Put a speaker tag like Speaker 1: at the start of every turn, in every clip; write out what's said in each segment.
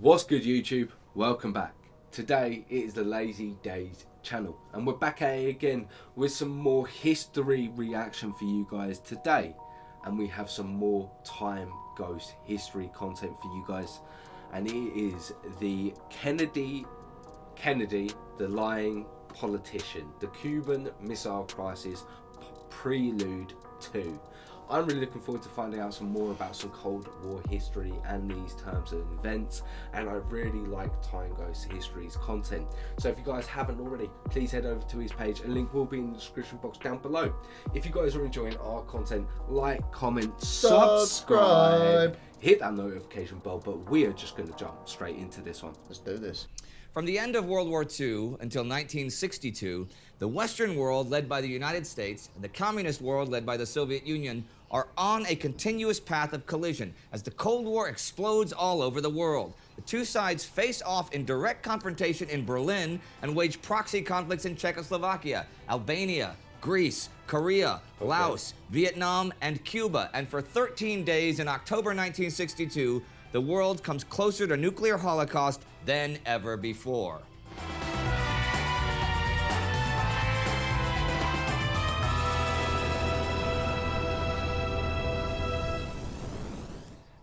Speaker 1: What's good, YouTube? Welcome back. Today it is the LazyDaze Channel and we're back at it again with some more history reaction for you guys today, and we have some more TimeGhost History content for you guys, and it is the Kennedy, the lying politician, the Cuban Missile Crisis Prelude 2. I'm really looking forward to finding out some more about some Cold War history and these terms and events, and I really like TimeGhost History's content. So if you guys haven't already, please head over to his page. A link will be in the description box down below. If you guys are enjoying our content, like, comment, subscribe, hit that notification bell, but we are just going to jump straight into this one.
Speaker 2: Let's do this.
Speaker 3: From the end of World War II until 1962, the Western world, led by the United States, and the communist world, led by the Soviet Union, are on a continuous path of collision as the Cold War explodes all over the world. The two sides face off in direct confrontation in Berlin and wage proxy conflicts in Czechoslovakia, Albania, Greece, Korea, Laos, Vietnam, and Cuba. And for 13 days in October 1962, the world comes closer to nuclear holocaust than ever before.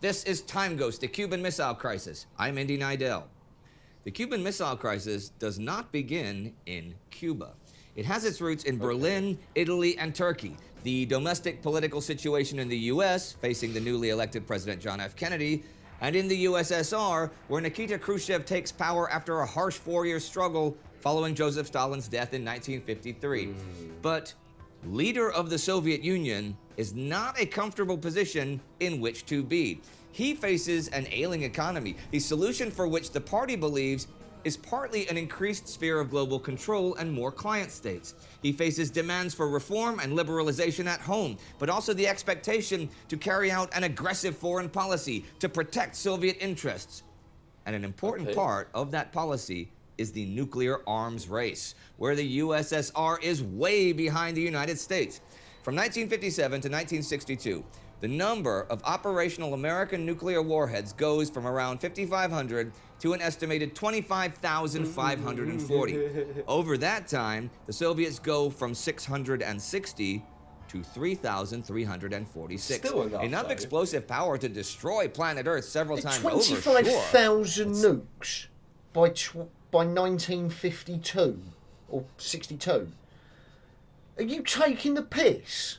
Speaker 3: This is TimeGhost, the Cuban Missile Crisis. I'm Indy Nidell. The Cuban Missile Crisis does not begin in Cuba. It has its roots in Berlin, Italy, and Turkey. The domestic political situation in the U.S., facing the newly elected President John F. Kennedy, and in the USSR, where Nikita Khrushchev takes power after a harsh 4-year struggle following Joseph Stalin's death in 1953. But leader of the Soviet Union is not a comfortable position in which to be. He faces an ailing economy, the solution for which the party believes is partly an increased sphere of global control and more client states. He faces demands for reform and liberalization at home, but also the expectation to carry out an aggressive foreign policy to protect Soviet interests. And an important part of that policy is the nuclear arms race, where the USSR is way behind the United States. From 1957 to 1962, the number of operational American nuclear warheads goes from around 5,500 to an estimated 25,540. Over that time, the Soviets go from 660 to 3,346. Enough explosive power to destroy planet Earth several times over.
Speaker 2: 25,000 nukes by 1952 or 62. Are you taking the piss?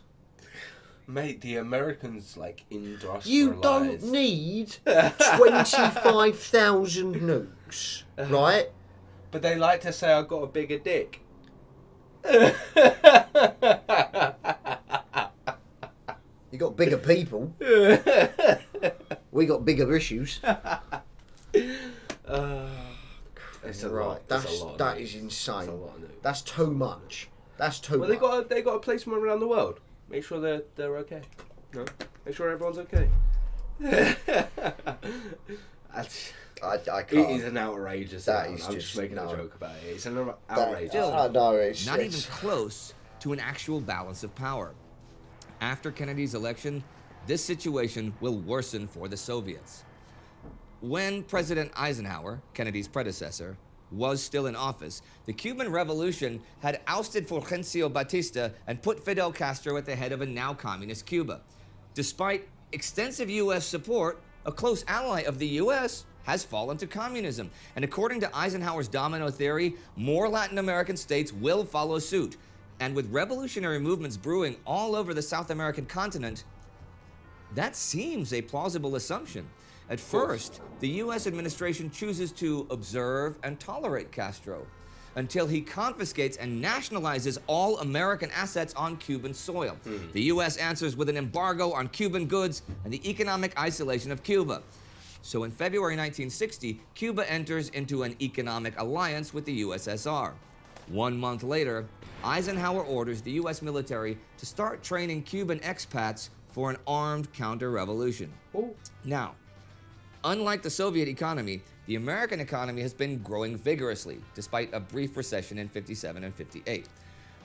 Speaker 1: Mate, the Americans industrialized.
Speaker 2: You don't need 25,000 nukes, right?
Speaker 1: But they like to say I've got a bigger dick.
Speaker 2: You got bigger people. We got bigger issues.
Speaker 1: It's a
Speaker 2: right,
Speaker 1: lot.
Speaker 2: that is insane.
Speaker 1: That's a lot of nukes.
Speaker 2: That's too much. That's too much.
Speaker 1: Well, they got to place them around the world. Make sure they're okay. No, make sure everyone's okay.
Speaker 2: I can't.
Speaker 1: It is an outrageous.
Speaker 2: That is
Speaker 1: I'm just making a joke about it. It's an outrageous.
Speaker 3: Not even close to an actual balance of power. After Kennedy's election, this situation will worsen for the Soviets. When President Eisenhower, Kennedy's predecessor, was still in office, the Cuban Revolution had ousted Fulgencio Batista and put Fidel Castro at the head of a now communist Cuba. Despite extensive U.S. support, a close ally of the U.S. has fallen to communism. And according to Eisenhower's domino theory, more Latin American states will follow suit. And with revolutionary movements brewing all over the South American continent, that seems a plausible assumption. At first, the U.S. administration chooses to observe and tolerate Castro until he confiscates and nationalizes all American assets on Cuban soil. The U.S. answers with an embargo on Cuban goods and the economic isolation of Cuba. So in February 1960, Cuba enters into an economic alliance with the USSR. 1 month later, Eisenhower orders the U.S. military to start training Cuban expats for an armed counter-revolution. Now, unlike the Soviet economy, the American economy has been growing vigorously, despite a brief recession in 57 and 58.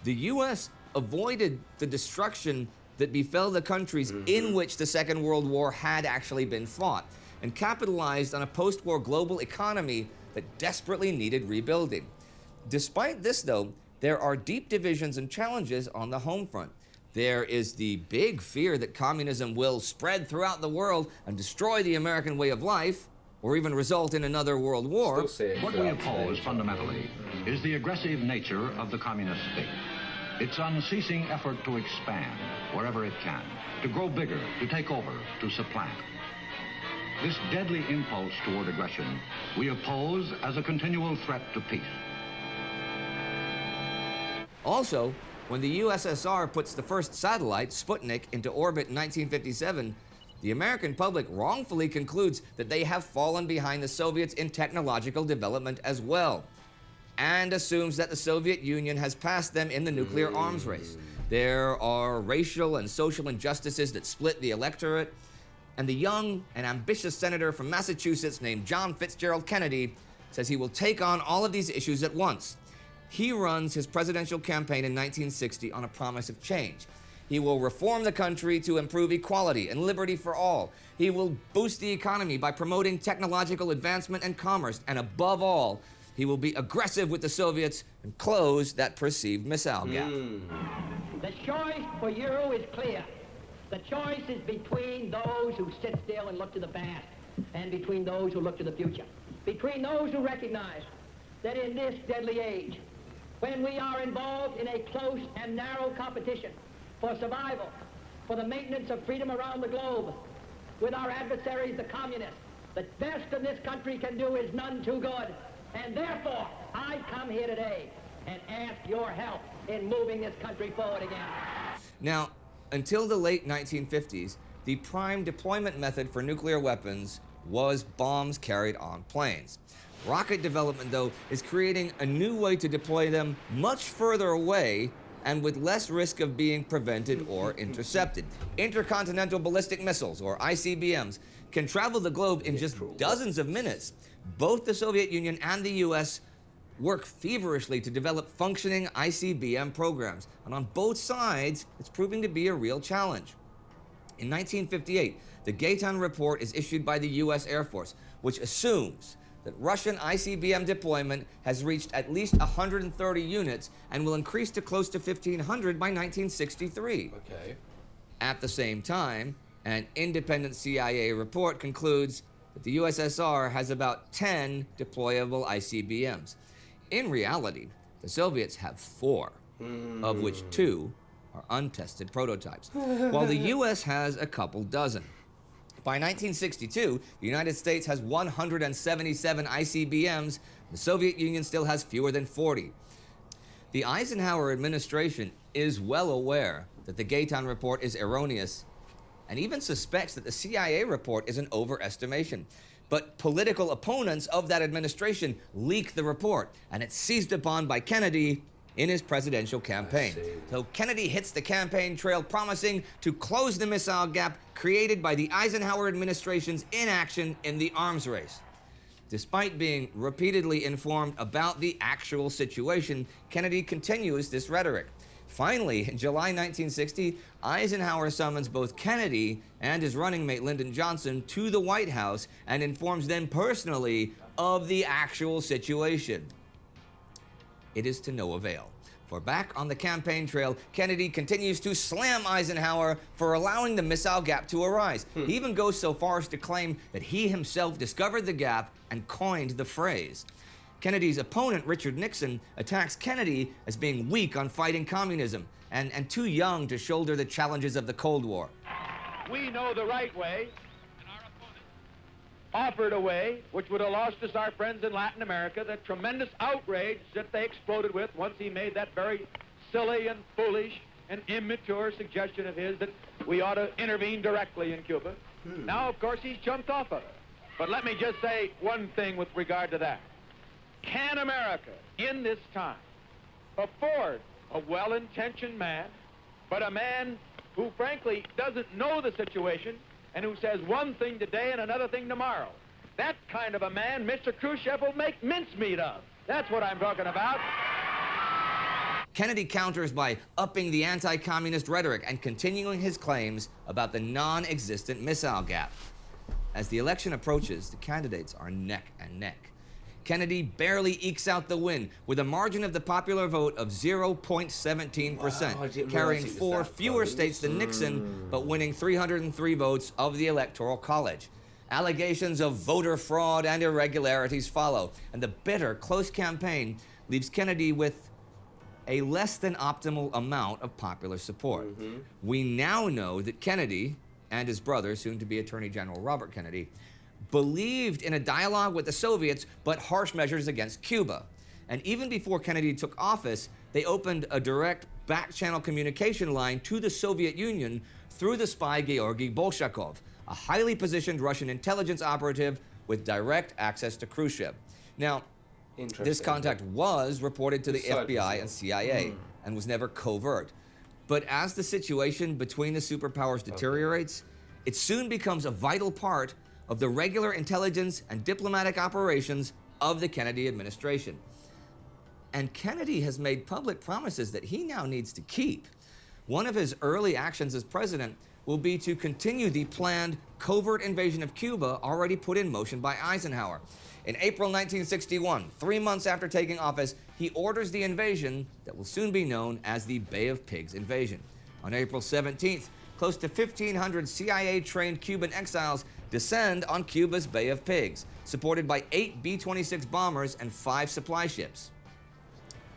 Speaker 3: The U.S. avoided the destruction that befell the countries in which the Second World War had actually been fought. and capitalized on a post-war global economy that desperately needed rebuilding. Despite this, though, there are deep divisions and challenges on the home front. There is the big fear that communism will spread throughout the world and destroy the American way of life, or even result in another world war.
Speaker 4: What we oppose fundamentally is the aggressive nature of the communist state. Its unceasing effort to expand wherever it can, to grow bigger, to take over, to supplant. This deadly impulse toward aggression we oppose as a continual threat to peace.
Speaker 3: Also, when the USSR puts the first satellite, Sputnik, into orbit in 1957, the American public wrongfully concludes that they have fallen behind the Soviets in technological development as well, and assumes that the Soviet Union has passed them in the nuclear arms race. There are racial and social injustices that split the electorate, and the young and ambitious senator from Massachusetts named John Fitzgerald Kennedy says he will take on all of these issues at once. He runs his presidential campaign in 1960 on a promise of change. He will reform the country to improve equality and liberty for all. He will boost the economy by promoting technological advancement and commerce, and above all, he will be aggressive with the Soviets and close that perceived missile gap.
Speaker 5: The choice for you is clear. The choice is between those who sit still and look to the past, and between those who look to the future. Between those who recognize that in this deadly age, when we are involved in a close and narrow competition for survival, for the maintenance of freedom around the globe, with our adversaries, the communists, the best that this country can do is none too good. And therefore, I come here today and ask your help in moving this country forward again.
Speaker 3: Now, until the late 1950s, the prime deployment method for nuclear weapons was bombs carried on planes. Rocket development, though, is creating a new way to deploy them much further away and with less risk of being prevented or intercepted. Intercontinental ballistic missiles, or ICBMs, can travel the globe in just dozens of minutes. Both the Soviet Union and the US work feverishly to develop functioning ICBM programs, and on both sides, it's proving to be a real challenge. In 1958, the Gayton Report is issued by the US Air Force, which assumes that Russian ICBM deployment has reached at least 130 units and will increase to close to 1,500 by 1963.
Speaker 1: Okay.
Speaker 3: At the same time, an independent CIA report concludes that the USSR has about 10 deployable ICBMs. In reality, the Soviets have 4, of which 2 are untested prototypes, while the US has a couple dozen. By 1962, the United States has 177 ICBMs. The Soviet Union still has fewer than 40. The Eisenhower administration is well aware that the Gayton Report is erroneous and even suspects that the CIA report is an overestimation. But political opponents of that administration leak the report, and it's seized upon by Kennedy in his presidential campaign. So Kennedy hits the campaign trail promising to close the missile gap created by the Eisenhower administration's inaction in the arms race. Despite being repeatedly informed about the actual situation, Kennedy continues this rhetoric. Finally, in July 1960, Eisenhower summons both Kennedy and his running mate Lyndon Johnson to the White House and informs them personally of the actual situation. It is to no avail. For back on the campaign trail, Kennedy continues to slam Eisenhower for allowing the missile gap to arise. He even goes so far as to claim that he himself discovered the gap and coined the phrase. Kennedy's opponent, Richard Nixon, attacks Kennedy as being weak on fighting communism and too young to shoulder the challenges of the Cold War.
Speaker 6: We know the right way, and our opponent offered a way which would have lost us, our friends in Latin America, the tremendous outrage that they exploded with once he made that very silly and foolish and immature suggestion of his that we ought to intervene directly in Cuba. Now, of course, he's jumped off of it. But let me just say one thing with regard to that. Can America, in this time, afford a well-intentioned man, but a man who, frankly, doesn't know the situation and who says one thing today and another thing tomorrow? That kind of a man, Mr. Khrushchev will make mincemeat of. That's what I'm talking about.
Speaker 3: Kennedy counters by upping the anti-communist rhetoric and continuing his claims about the non-existent missile gap. As the election approaches, the candidates are neck and neck. Kennedy barely ekes out the win with a margin of the popular vote of 0.17%,
Speaker 1: Wow, I didn't
Speaker 3: carrying
Speaker 1: realize it was
Speaker 3: 4
Speaker 1: that
Speaker 3: fewer
Speaker 1: close.
Speaker 3: states than Nixon, but winning 303 votes of the Electoral College. Allegations of voter fraud and irregularities follow, and the bitter, close campaign leaves Kennedy with a less than optimal amount of popular support. We now know that Kennedy and his brother, soon-to-be Attorney General Robert Kennedy, believed in a dialogue with the Soviets, but harsh measures against Cuba. And even before Kennedy took office, they opened a direct back-channel communication line to the Soviet Union through the spy Georgy Bolshakov, a highly positioned Russian intelligence operative with direct access to Khrushchev. Now, this contact was reported to the FBI and CIA and was never covert. But as the situation between the superpowers deteriorates, it soon becomes a vital part of the regular intelligence and diplomatic operations of the Kennedy administration. And Kennedy has made public promises that he now needs to keep. One of his early actions as president will be to continue the planned covert invasion of Cuba already put in motion by Eisenhower. In April 1961, 3 months after taking office, he orders the invasion that will soon be known as the Bay of Pigs invasion. On April 17th, close to 1,500 CIA-trained Cuban exiles descend on Cuba's Bay of Pigs, supported by 8 B-26 bombers and 5 supply ships.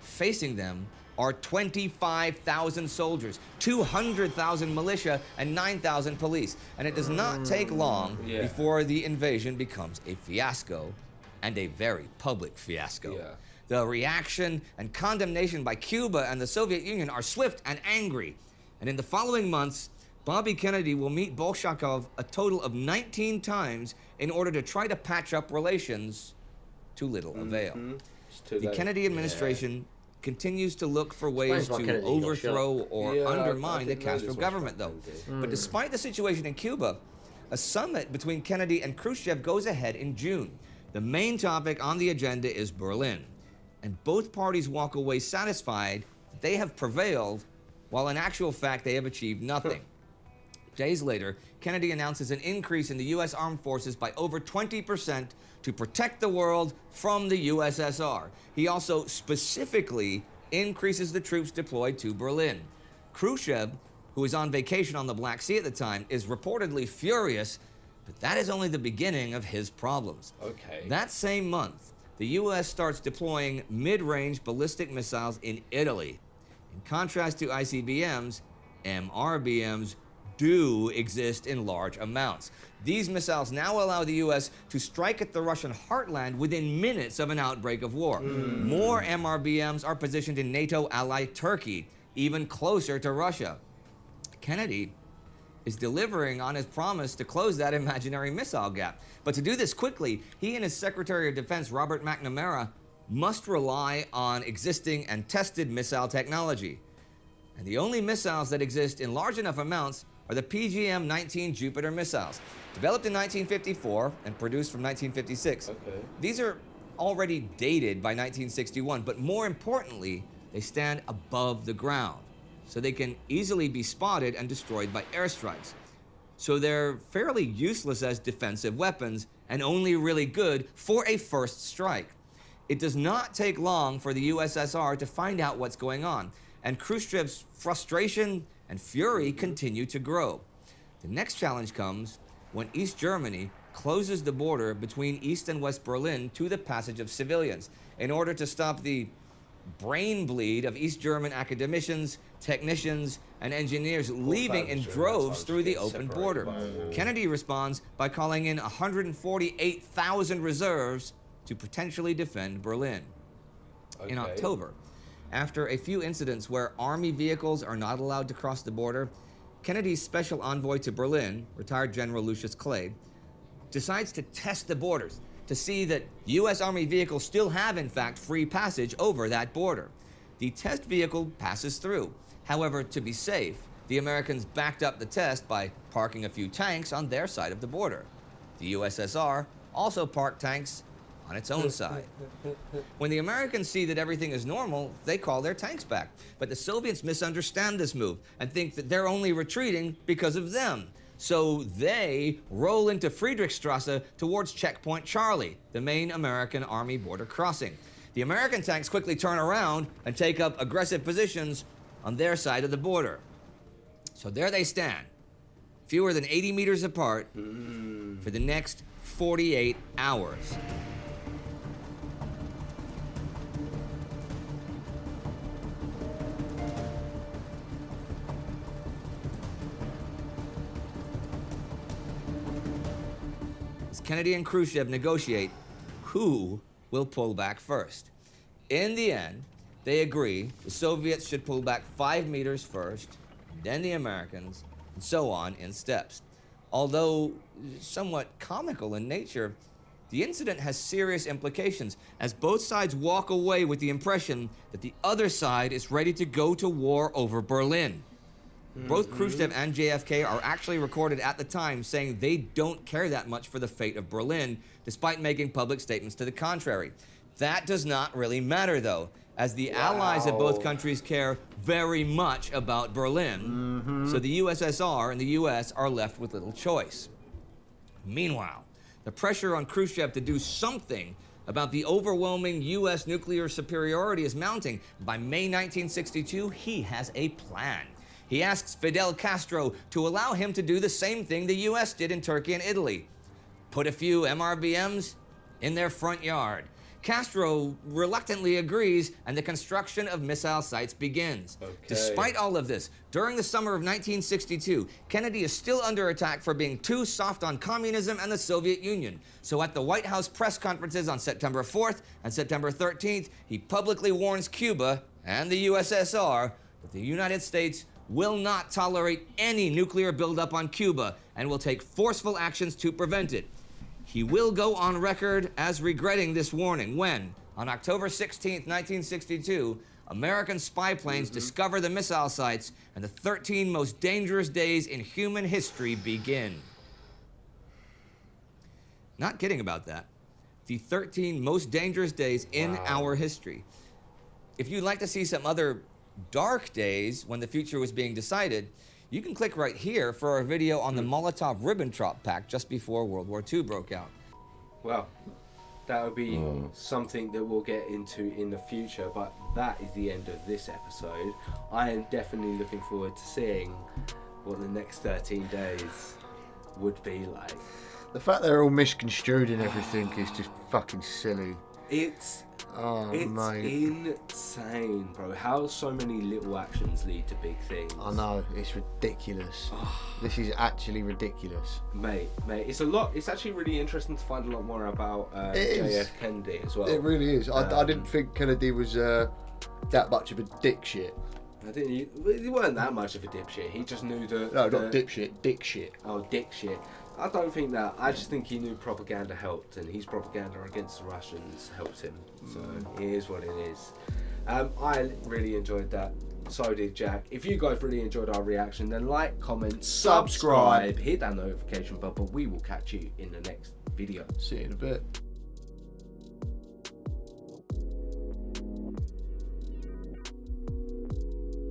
Speaker 3: Facing them are 25,000 soldiers, 200,000 militia, and 9,000 police. And it does not take long before the invasion becomes a fiasco, and a very public fiasco. The reaction and condemnation by Cuba and the Soviet Union are swift and angry. And in the following months, Bobby Kennedy will meet Bolshakov a total of 19 times in order to try to patch up relations, to little avail. The Kennedy administration continues to look for ways to overthrow or undermine the Castro government, though. But despite the situation in Cuba, a summit between Kennedy and Khrushchev goes ahead in June. The main topic on the agenda is Berlin, and both parties walk away satisfied that they have prevailed, while in actual fact they have achieved nothing. Days later, Kennedy announces an increase in the U.S. armed forces by over 20% to protect the world from the USSR. He also specifically increases the troops deployed to Berlin. Khrushchev, who is on vacation on the Black Sea at the time, is reportedly furious, but that is only the beginning of his problems. That same month, the U.S. starts deploying mid-range ballistic missiles in Italy. In contrast to ICBMs, MRBMs do exist in large amounts. These missiles now allow the U.S. to strike at the Russian heartland within minutes of an outbreak of war. More MRBMs are positioned in NATO ally Turkey, even closer to Russia. Kennedy is delivering on his promise to close that imaginary missile gap. But to do this quickly, he and his Secretary of Defense, Robert McNamara, must rely on existing and tested missile technology. And the only missiles that exist in large enough amounts are the PGM-19 Jupiter missiles, developed in 1954 and produced from 1956. These are already dated by 1961, but more importantly, they stand above the ground, so they can easily be spotted and destroyed by airstrikes. So they're fairly useless as defensive weapons and only really good for a first strike. It does not take long for the USSR to find out what's going on, and Khrushchev's frustration and fury continue to grow. The next challenge comes when East Germany closes the border between East and West Berlin to the passage of civilians in order to stop the brain bleed of East German academicians, technicians, and engineers leaving in droves through the open border. Kennedy responds by calling in 148,000 reserves to potentially defend Berlin. In October, after a few incidents where Army vehicles are not allowed to cross the border, Kennedy's special envoy to Berlin, retired General Lucius Clay, decides to test the borders to see that U.S. Army vehicles still have, in fact, free passage over that border. The test vehicle passes through. However, to be safe, the Americans backed up the test by parking a few tanks on their side of the border. The USSR also parked tanks on its own side. When the Americans see that everything is normal, they call their tanks back. But the Soviets misunderstand this move and think that they're only retreating because of them. So they roll into Friedrichstrasse towards Checkpoint Charlie, the main American Army border crossing. The American tanks quickly turn around and take up aggressive positions on their side of the border. So there they stand, fewer than 80 meters apart for the next 48 hours. As Kennedy and Khrushchev negotiate who will pull back first. In the end, they agree the Soviets should pull back 5 meters first, then the Americans, and so on in steps. Although somewhat comical in nature, the incident has serious implications as both sides walk away with the impression that the other side is ready to go to war over Berlin. Both Khrushchev and JFK are actually recorded at the time saying they don't care that much for the fate of Berlin, despite making public statements to the contrary. That does not really matter, though, as the allies of both countries care very much about Berlin, so the USSR and the US are left with little choice. Meanwhile, the pressure on Khrushchev to do something about the overwhelming US nuclear superiority is mounting. By May 1962, he has a plan. He asks Fidel Castro to allow him to do the same thing the US did in Turkey and Italy. Put a few MRBMs in their front yard. Castro reluctantly agrees, and the construction of missile sites begins. Despite all of this, during the summer of 1962, Kennedy is still under attack for being too soft on communism and the Soviet Union. So at the White House press conferences on September 4th and September 13th, he publicly warns Cuba and the USSR that the United States will not tolerate any nuclear buildup on Cuba and will take forceful actions to prevent it. He will go on record as regretting this warning when, on October 16, 1962, American spy planes discover the missile sites and the 13 most dangerous days in human history begin. Not kidding about that. The 13 most dangerous days in our history. If you'd like to see some other dark days when the future was being decided, you can click right here for our video on the Molotov-Ribbentrop Pact just before World War II broke out.
Speaker 1: Well, that would be something that we'll get into in the future, but that is the end of this episode. I am definitely looking forward to seeing what the next 13 days would be like.
Speaker 2: The fact they're all misconstrued and everything is just fucking silly.
Speaker 1: It's insane, bro. How so many little actions lead to big things.
Speaker 2: I know, it's ridiculous. This is actually ridiculous.
Speaker 1: Mate, it's a lot. It's actually really interesting to find a lot more about JF Kennedy as well.
Speaker 2: It really is. I didn't think Kennedy was that much of a dick shit.
Speaker 1: He weren't that much of a dipshit. He just knew the...
Speaker 2: No, not dipshit, dick shit.
Speaker 1: Oh, dick shit. I don't think that. I just think he knew propaganda helped, and his propaganda against the Russians helped him. So it is what it is. I really enjoyed that. So did Jack. If you guys really enjoyed our reaction, then like, comment, subscribe, hit that notification bell. But we will catch you in the next video.
Speaker 2: See you in a bit.